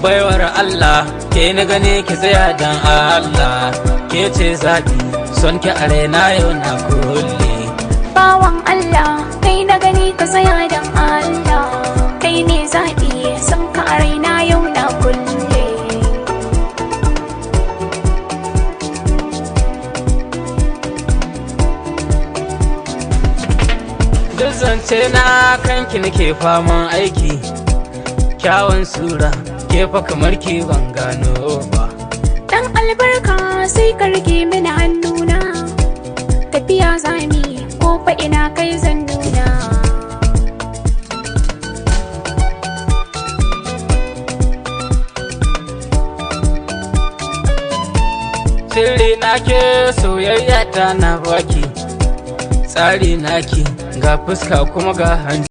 baiwar Allah ke na gane ki tsaya dan Allah ke ce zaɓi son ki a raina yau na kulle. Bawan Allah kai na gani ka tsaya dan Allah kai ne zaɓi son ka a raina yau na kulle. Duk zance na kanki nake faman aiki, kyawun sura ke fa kamar ki ban gano ba. Dan albarka sai ka rike mini hannuna, tafiya zami ko fa ina kai zan nuna. Sirri nake soyayya ta na baki, tsari naki ga fuska kuma ga hanci.